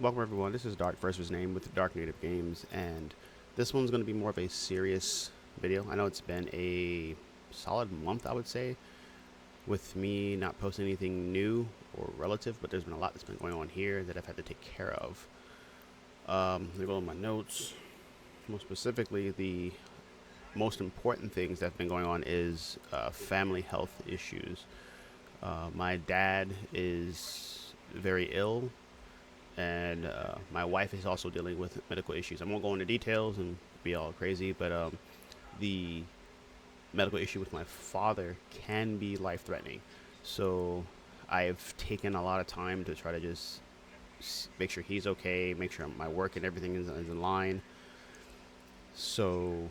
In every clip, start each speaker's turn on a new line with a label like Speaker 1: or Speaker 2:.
Speaker 1: Welcome everyone. This is Dark versus Name with Drknative Games, and this one's going to be more of a serious video. I know it's been a solid month, I would say, with me not posting anything new or relative, but there's been a lot that's been going on here that I've had to take care of. Let me go to my notes. More specifically, the most important things that have been going on is family health issues. My dad is very ill, and my wife is also dealing with medical issues. I won't go into details and be all crazy, but the medical issue with my father can be life-threatening. So I've taken a lot of time to try to just make sure he's okay, make sure my work and everything is in line. So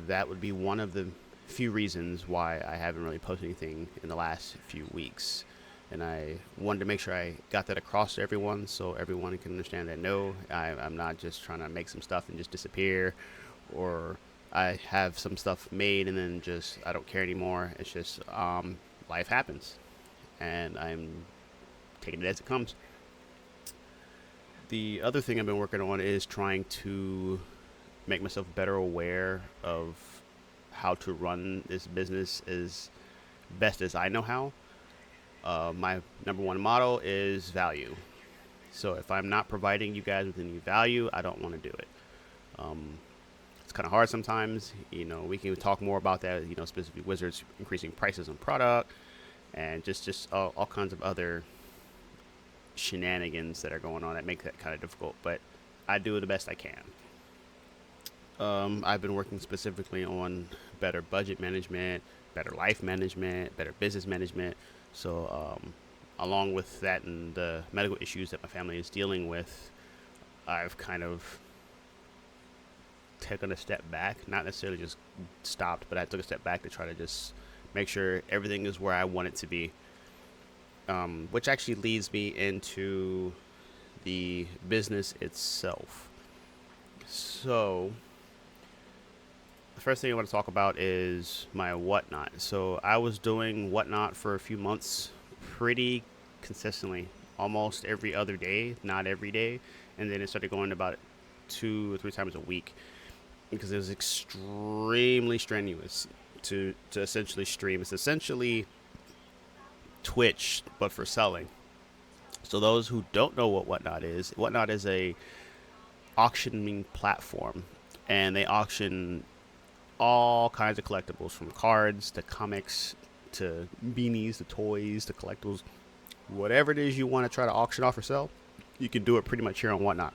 Speaker 1: that would be one of the few reasons why I haven't really posted anything in the last few weeks. And I wanted to make sure I got that across to everyone so everyone can understand that no, I'm not just trying to make some stuff and just disappear, or I have some stuff made and then just I don't care anymore. It's just life happens, and I'm taking it as it comes. The other thing I've been working on is trying to make myself better aware of how to run this business as best as I know how. My number one motto is value. So if I'm not providing you guys with any value, I don't want to do it. It's kind of hard sometimes. We can talk more about that. Specifically Wizards increasing prices on product, and just all kinds of other shenanigans that are going on that make that kind of difficult. But I do the best I can. I've been working specifically on better budget management, better life management, better business management. So, along with that and the medical issues that my family is dealing with, I've kind of taken a step back, not necessarily just stopped, but I took a step back to try to just make sure everything is where I want it to be. Which actually leads me into the business itself. So, the first thing I want to talk about is my whatnot. So I was doing whatnot for a few months pretty consistently, almost every other day, not every day. And then it started going about 2 or 3 times a week because it was extremely strenuous to essentially stream. It's essentially Twitch, but for selling. So those who don't know what whatnot is a auctioning platform, and they auction all kinds of collectibles, from cards to comics to beanies to toys to collectibles. Whatever it is you want to try to auction off or sell, you can do it pretty much here on Whatnot.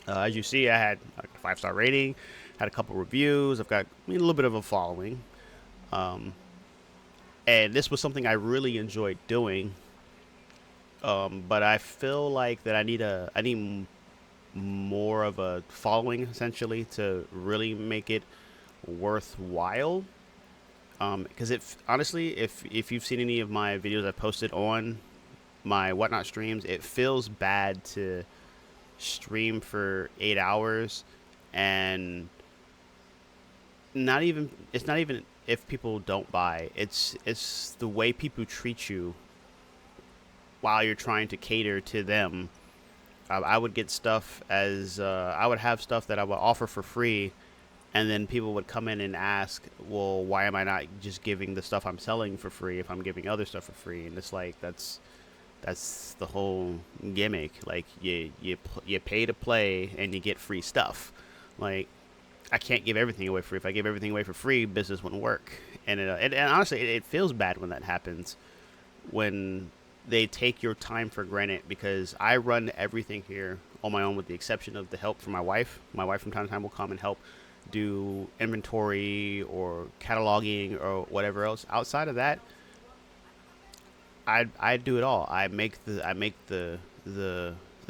Speaker 1: As you see, I had a 5-star rating, had a couple reviews. I've got a little bit of a following, and this was something I really enjoyed doing. But I feel like that I need more of a following, essentially, to really make it worthwhile. Because honestly, if you've seen any of my videos I've posted on my Whatnot streams, it feels bad to stream for 8 hours and it's not even if people don't buy. It's the way people treat you while you're trying to cater to them. I would get stuff I would have stuff that I would offer for free, and then people would come in and ask, well, why am I not just giving the stuff I'm selling for free if I'm giving other stuff for free? And it's like, that's the whole gimmick. Like, you pay to play and you get free stuff. Like, I can't give everything away for free. If I give everything away for free, business wouldn't work. And honestly, it feels bad when that happens, when they take your time for granted, because I run everything here on my own with the exception of the help from my wife. My wife from time to time will come and help do inventory or cataloging or whatever else. Outside of that, I do it all. I make the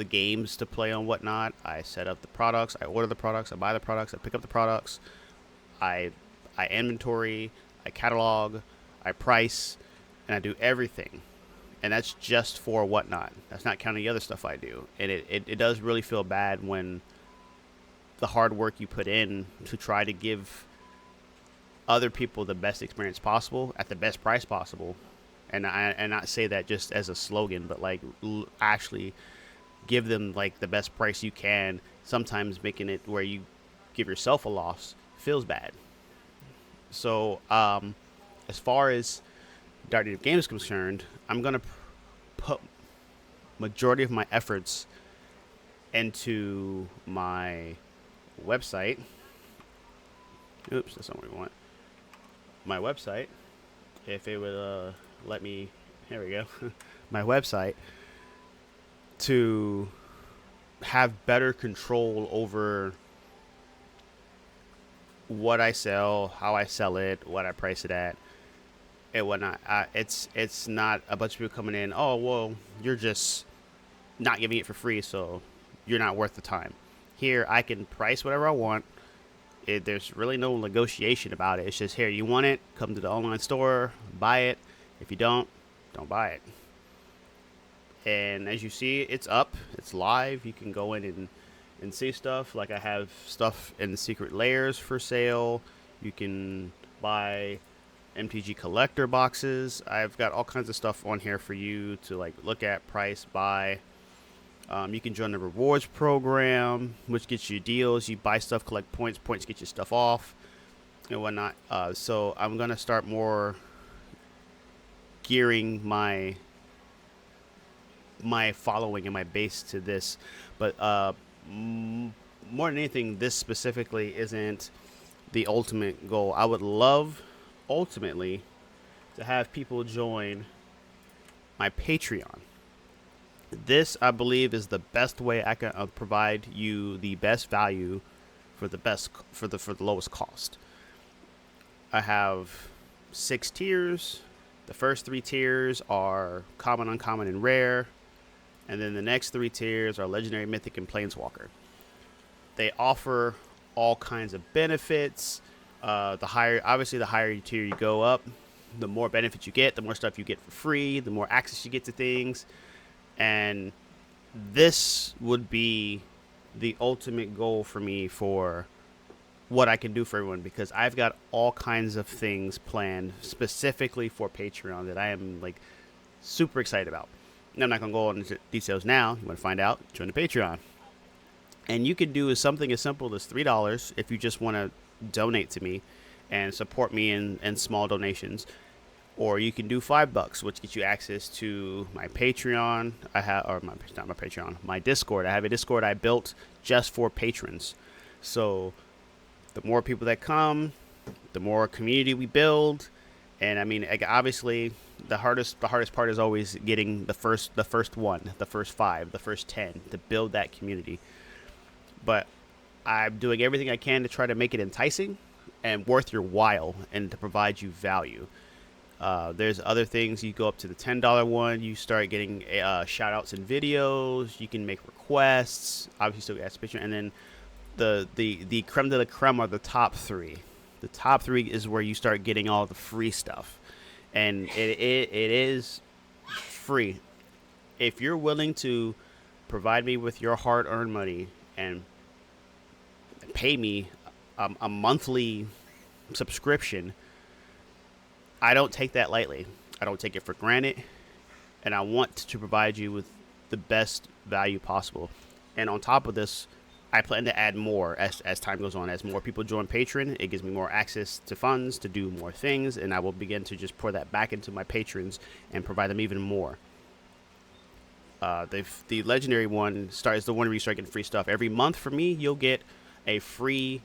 Speaker 1: games to play on Whatnot. I set up the products. I order the products. I buy the products. I pick up the products. I inventory. I catalog. I price, and I do everything. And that's just for Whatnot. That's not counting the other stuff I do. And it does really feel bad when the hard work you put in to try to give other people the best experience possible at the best price possible, and not say that just as a slogan, but like actually give them like the best price you can. Sometimes making it where you give yourself a loss feels bad. So as far as Drknative Games is concerned, I'm gonna put majority of my efforts into my website. Oops, that's not what we want. My website, if it would let me, here we go. My website, to have better control over what I sell, how I sell it, what I price it at, and whatnot. It's not a bunch of people coming in. Oh well, you're just not giving it for free, so you're not worth the time. Here, I can price whatever I want. There's really no negotiation about it. It's just, here, you want it, come to the online store, buy it. If you don't buy it. And as you see, it's up, it's live. You can go in and see stuff. Like, I have stuff in the secret layers for sale. You can buy MTG collector boxes. I've got all kinds of stuff on here for you to like look at, price, buy. You can join the rewards program, which gets you deals. You buy stuff, collect points. Points get you stuff off and whatnot. So I'm going to start more gearing my following and my base to this. But more than anything, this specifically isn't the ultimate goal. I would love, ultimately, to have people join my Patreon. This, I believe, is the best way I can provide you the best value for the lowest cost. I have 6 tiers. The first 3 tiers are common, uncommon, and rare, and then the next 3 tiers are legendary, mythic, and planeswalker. They offer all kinds of benefits. The higher tier you go up, the more benefits you get, the more stuff you get for free, the more access you get to things. And this would be the ultimate goal for me for what I can do for everyone, because I've got all kinds of things planned specifically for Patreon that I am like super excited about. And I'm not going to go into details now. You want to find out? Join the Patreon. And you can do something as simple as $3 if you just want to donate to me and support me in small donations. Or you can do $5, which gets you access to my Patreon. My Discord. I have a Discord I built just for patrons. So the more people that come, the more community we build. And I mean, obviously, the hardest part is always getting the first 1, the first 5, the first 10 to build that community. But I'm doing everything I can to try to make it enticing and worth your while, and to provide you value. There's other things. You go up to the $10 one, you start getting shout outs in videos. You can make requests. Obviously, still get picture. And then the creme de la creme are the top 3. The top 3 is where you start getting all the free stuff, and it is free. If you're willing to provide me with your hard-earned money and pay me a monthly subscription, I don't take that lightly. I don't take it for granted, and I want to provide you with the best value possible. And on top of this, I plan to add more as time goes on. As more people join Patreon, it gives me more access to funds to do more things, and I will begin to just pour that back into my patrons and provide them even more. The legendary one is the one where you start getting free stuff. Every month for me, you'll get a free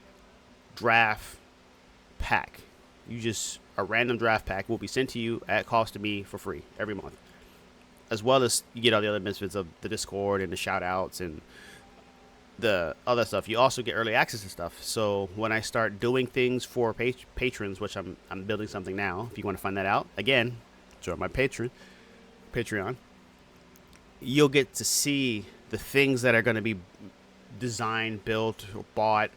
Speaker 1: draft pack. A random draft pack will be sent to you at cost to me for free every month. As well as you get all the other benefits of the Discord and the shout outs and the other stuff. You also get early access to stuff. So when I start doing things for patrons, which I'm building something now, if you want to find that out, again, join my Patreon. You'll get to see the things that are going to be designed, built, or bought,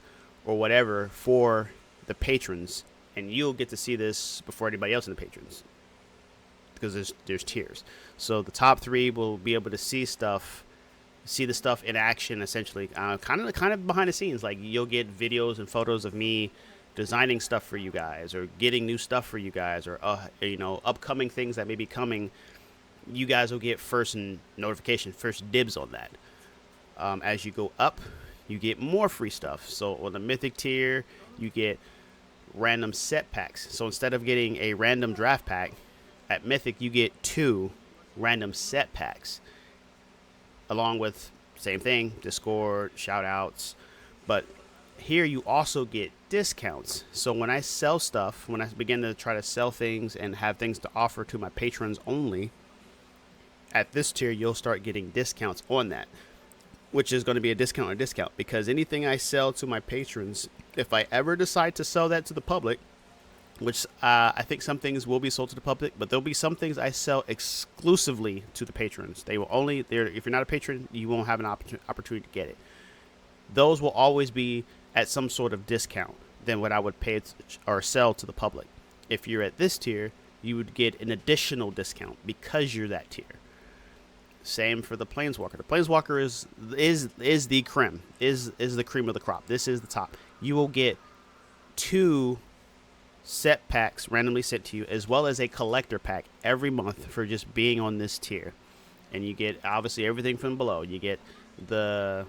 Speaker 1: or whatever for the patrons, and you'll get to see this before anybody else in the patrons, because there's tiers. So the top 3 will be able to see the stuff in action, essentially, kind of behind the scenes. Like, you'll get videos and photos of me designing stuff for you guys, or getting new stuff for you guys, or upcoming things that may be coming. You guys will get first notification, first dibs on that. As you go up, you get more free stuff. So on the mythic tier, you get random set packs. So instead of getting a random draft pack, at mythic you get 2 random set packs, along with same thing, Discord, shout outs. But here you also get discounts. So when I sell stuff, when I begin to try to sell things and have things to offer to my patrons only, at this tier you'll start getting discounts on that, which is going to be a discount on a discount, because anything I sell to my patrons, if I ever decide to sell that to the public, which I think some things will be sold to the public, but there'll be some things I sell exclusively to the patrons. They will only, if you're not a patron, you won't have an opportunity to get it. Those will always be at some sort of discount than what I would pay or sell to the public. If you're at this tier, you would get an additional discount because you're that tier. Same for the Planeswalker. The Planeswalker is the creme, is the cream of the crop. This is the top. You will get 2 set packs randomly sent to you, as well as a collector pack every month for just being on this tier. And you get obviously everything from below. You get the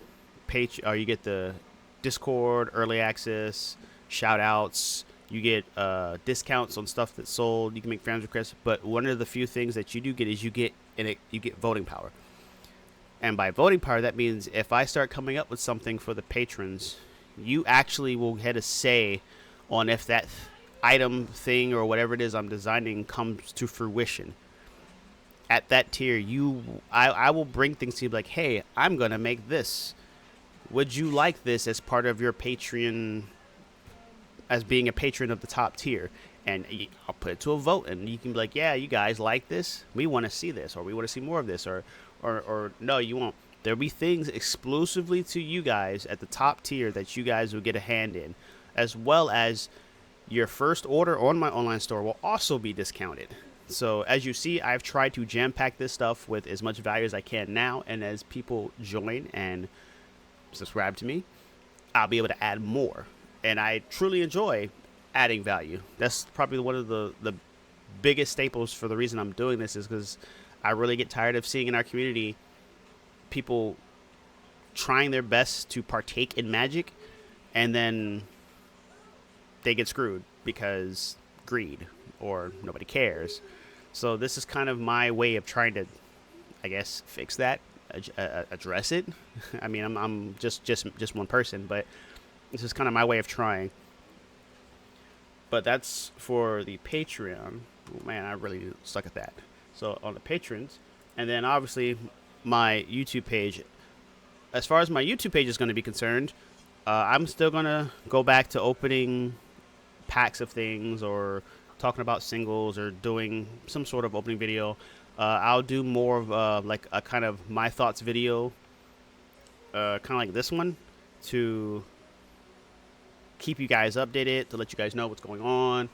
Speaker 1: page, or you get the Discord, early access, shout outs. You get discounts on stuff that's sold. You can make friends requests. But one of the few things that you do get is you get voting power. And by voting power, that means if I start coming up with something for the patrons, you actually will get a say on if that item, thing, or whatever it is I'm designing comes to fruition. At that tier, I will bring things to you like, hey, I'm gonna make this. Would you like this as part of your Patreon, as being a patron of the top tier? And I'll put it to a vote, and you can be like, yeah, you guys like this? We want to see this, or we want to see more of this, or no, you won't. There'll be things exclusively to you guys at the top tier that you guys will get a hand in, as well as your first order on my online store will also be discounted. So as you see, I've tried to jam pack this stuff with as much value as I can now, and as people join and subscribe to me, I'll be able to add more. And I truly enjoy adding value. That's probably one of the biggest staples for the reason I'm doing this, is because I really get tired of seeing in our community people trying their best to partake in Magic, and then they get screwed because greed or nobody cares. So this is kind of my way of trying to, I guess, fix that, address it. I mean, I'm just one person, but this is kind of my way of trying. But that's for the Patreon. Oh, man, I really suck at that. So on the patrons, and then obviously my YouTube page. As far as my YouTube page is going to be concerned, I'm still going to go back to opening packs of things, or talking about singles, or doing some sort of opening video. I'll do more of like a kind of my thoughts video, kind of like this one, to keep you guys updated, to let you guys know what's going on.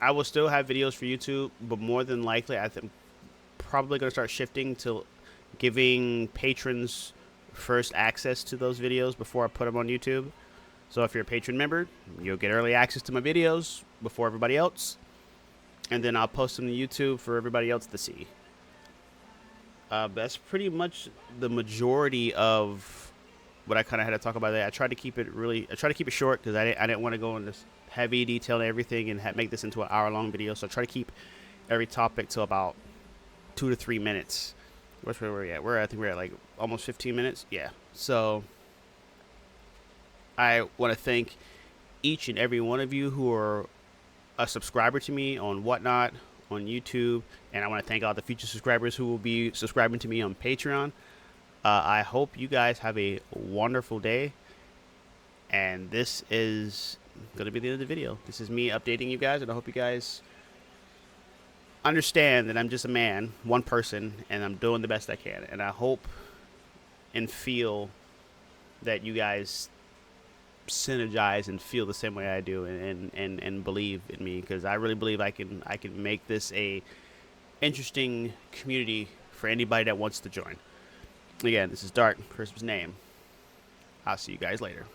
Speaker 1: I will still have videos for YouTube, but more than likely I think probably going to start shifting to giving patrons first access to those videos before I put them on YouTube. So if you're a patron member, you'll get early access to my videos before everybody else, and then I'll post them to YouTube for everybody else to see. That's pretty much the majority of what I kind of had to talk about there. I tried to keep it short, because I didn't want to go into heavy detail and everything and make this into an hour-long video. So I try to keep every topic to about 2 to 3 minutes. Where we're at? I think we're at like almost 15 minutes. Yeah. So I want to thank each and every one of you who are a subscriber to me on Whatnot, on YouTube, and I want to thank all the future subscribers who will be subscribing to me on Patreon. I hope you guys have a wonderful day, and this is going to be the end of the video. This is me updating you guys, and I hope you guys understand that I'm just a man, one person, and I'm doing the best I can. And I hope and feel that you guys synergize and feel the same way I do, and believe in me, because I really believe I can make this a interesting community for anybody that wants to join. Again, this is Dark, Christmas name. I'll see you guys later.